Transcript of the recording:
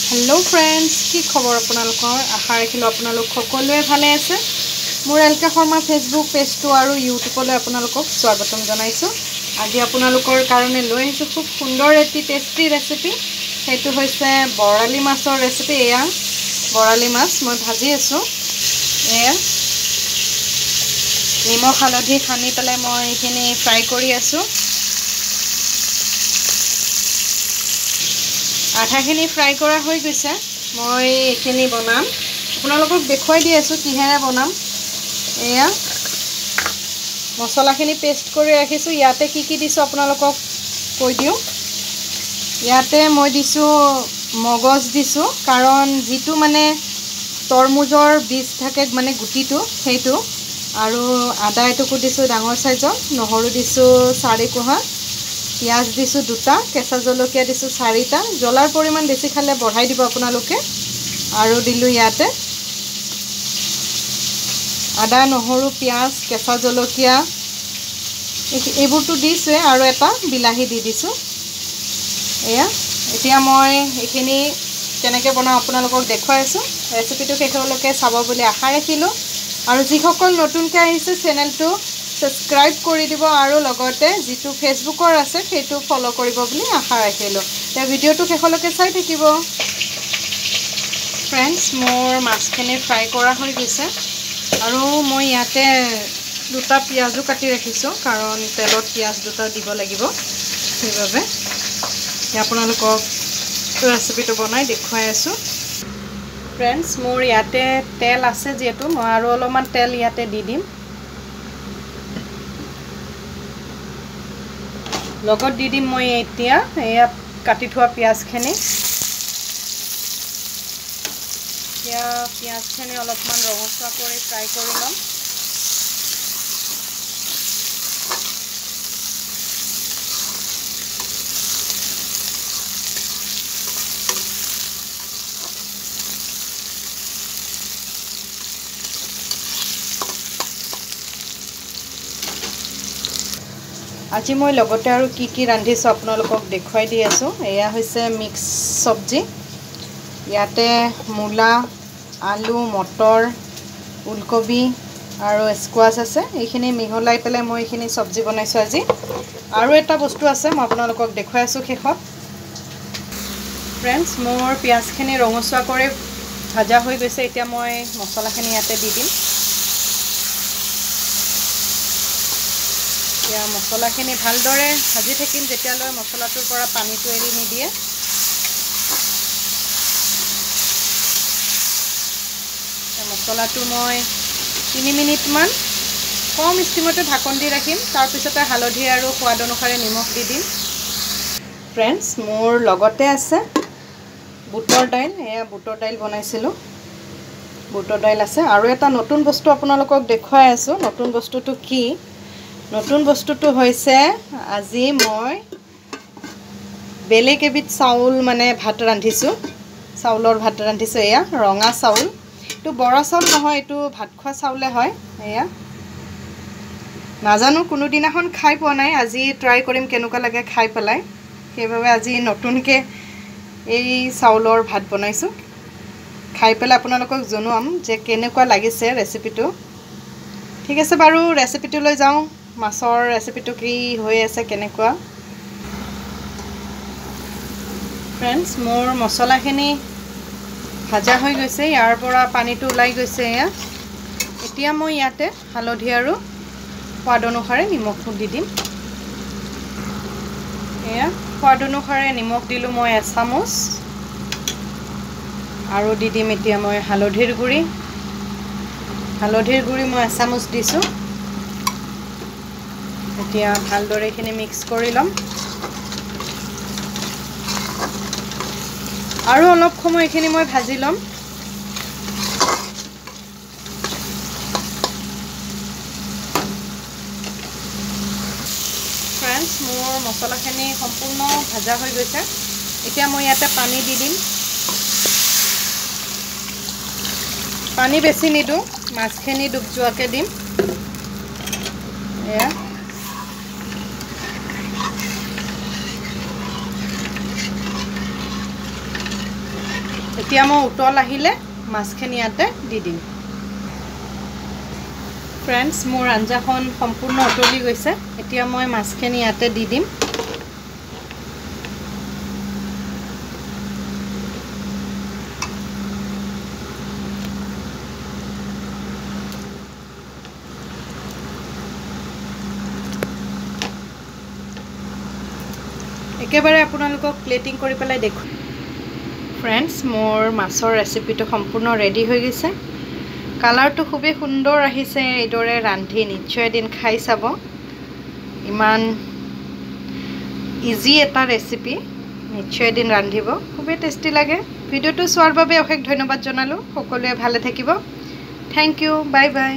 hello friends की खबर आपनालोকৰ आशा राखिलो आपनालोक সকলোৱে ভালে আছে মোৰ এলকে শৰ্মা ফেসবুক পেজটো আৰু ইউটিউবলৈ आपनालोকক স্বাগতম জনাইছো আজি आपनालोকৰ কাৰণে লৈ আহিছো খুব সুন্দৰ এটি টেস্টি ৰেচিপি সেইটো হৈছে বৰালি মাছৰ ৰেচিপি এয়া বৰালি মাছ মই ভাজি আছো এয়া নিমখ হালধি খানি পেলাই মই এখিনি ফ্ৰাই কৰি আছো আঠাখিনি ফ্ৰাই কৰা হৈ গৈছে মই এখিনি বনাম আপোনালোকক দেখুৱাই দি আছো কিহেৰে বনাম এয়া মছলাখিনি পেষ্ট কৰি ৰাখিছো ইয়াতে কি দিছো আপোনালোকক কৈ দিও ইয়াতে মই দিছো মগজ দিছো কাৰণ যিটো মানে তৰমুজৰ বীজ থাকে মানে গুটিটো সেইটো আৰু আদা এটুকু দিছো ডাঙৰ সাইজৰ নহৰু দিছো 4 কোহা পিয়াজ দিছো দুটা কেঁচা জলকীয়া দিছো 4টা জলাৰ পৰিমাণ বেছি খালে বঢ়াই দিব আপোনালোকে আৰু দিলু ইয়াতে আদা নহৰু পিয়াজ কেঁচা জলকীয়া এইবোৰটো দিছে আৰু এটা বিলাহী দি দিছো এয়া এতিয়া মই এখিনি কেনেকৈ বনাও আপোনালোকক দেখুৱাই আছো ৰেচিপিটো শেষলৈকে চাব বুলি আশা ৰাখিলো আৰু যিসকল নতুনকৈ আহিছে চেনেলটো সাবস্ক্ৰাইব কৰি দিব আৰু লগতে যেটো ফেসবুকৰ আছে সেইটো ফলো কৰিব বুলি আশা ৰাখিলো তে ভিডিওটো শেষলৈকে চাই থাকিব फ्रेंड्स মোৰ মাছখিনি ফ্ৰাই কৰা হৈ গৈছে আৰু মই ইয়াতে দুটা পিয়াজো কাটি ৰাখিছো কাৰণ তেলত পিয়াজ দুটা দিব লাগিব সেইভাবে আপোনালোকক ৰেচিপিটো বনাই দেখুৱাই আছো फ्रेंड्स মোৰ ইয়াতে তেল আছে যেটো মই আৰু অলপমান তেল ইয়াতে দি দিম লগত দি দিম মই এতিয়া এয়া কাটি থোৱা পিয়াজখিনি এতিয়া পিয়াজখিনি অলপমান ৰঙচুৱা কৰি ফ্ৰাই কৰি লম আজি মই লগতে আৰু কি ৰান্ধিছো আপোনালোকক দেখুৱাই দি আছো এয়া হৈছে মিক্স সবজি ইয়াতে মূলা আলু মটৰ উলকবি আৰু স্কোৱাছ আছে এইখিনি মিহলাই পেলাই মই এইখিনি সবজি বনাইছো আজি আৰু এটা বস্তু আছে মই আপোনালোকক দেখুৱাই আছো শেষত फ्रेंड्स মোৰ পিয়াজখিনি ৰঙচুৱা কৰি ভাজা হৈ গৈছে এতিয়া মই মছলাখিনি ইয়াতে দি দিম या মছলাখিনি ভালদৰে ভাজি থাকিম যেতিয়ালৈ মছলাটোৰ পৰা পানীটো এৰি নিদিয়ে মছলাটো মই 3 মিনিট মান কম ষ্টিমতে ঢাকন দি ৰাখিম তাৰ পিছতে হালধি আৰু সোৱাদ অনুসাৰে নিমখ দি দিম फ्रेंड्स মোৰ লগতে আছে বুটৰ দাইল এয়া বুটৰ দাইল বনাইছিলো বুটৰ দাইল আছে আৰু এটা নতুন বস্তু আপোনালোকক দেখুৱাই আছো নতুন বস্তুটো কি নতুন বস্তুটো হৈছে আজি মই বেলেগ এবিধ চাউল মানে ভাত ৰান্ধিছো চাউলৰ ভাত ৰান্ধিছো এয়া ৰঙা চাউল তো বৰা চাউল নহয় এটো ভাত খোৱা চাউলে হয় এয়া নাজানো কোনো দিনাখন খাই পোৱা নাই আজি ট্ৰাই কৰিম কেনেকুৱা লাগে খাই পেলাই সেইভাবে আজি নতুনকে এই চাউলৰ ভাত বনাইছো খাই পেলাই আপোনালোকক জনাম যে কেনেকুৱা লাগিছে ৰেচিপিটো ঠিক আছে বাৰু ৰেচিপিটো লৈ যাও মাছৰ ৰেচিপিটো কি হৈ আছে কেনেকুৱা फ्रेंड्स মোৰ মছলাখিনি ভাজা হৈ গৈছে ইয়াৰ পৰা পানীটো ওলাই গৈছে এতিয়া মই ইয়াতে হালধি আৰু সোৱাদ অনুসাৰে নিমখ দি দিম এয়া সোৱাদ অনুসাৰে নিমখ দিলো মই 1 চামুচ আৰু দি দিম এতিয়া মই হালধিৰ গুৰি মই 1 চামুচ দিছো এতিয়া ভালদৰে এখিনি মিক্স কৰি লম আৰু অলপ সময় এখিনি মই ভাজি লম फ्रेंड्स মোৰ মছলাখিনি সম্পূৰ্ণ ভাজা হৈ গৈছে এতিয়া মই ইয়াতে পানী দি দিম পানী বেছি নিদু মাছখিনি ডুব যোৱাকে দিম এয়া এতিয়া মই উতল আহিলে মাছখিনি ইয়াতে দি দিম ফ্ৰেণ্ডছ মোৰ আঞ্জাখন সম্পূৰ্ণ উতলি গৈছে এতিয়া মই মাছখিনি ইয়াতে দি দিম একেবাৰে আপোনালোকক প্লেটিং কৰি পেলাই দেখো ফ্ৰেণ্ডছ মোৰ মাছৰ ৰেচিপিটো সম্পূৰ্ণ ৰেডি হৈ গৈছে কালাৰটো খুবেই সুন্দৰ আহিছে এইদৰে ৰান্ধি নিশ্চয় এদিন খাই চাব ইমান ইজি এটা ৰেচিপি নিশ্চয় এদিন ৰান্ধিব খুবেই টেষ্টি লাগে ভিডিঅ'টো চোৱাৰ বাবে অশেষ ধন্যবাদ জনালোঁ সকলোৱে ভালে থাকিব থেংক ইউ বাই বাই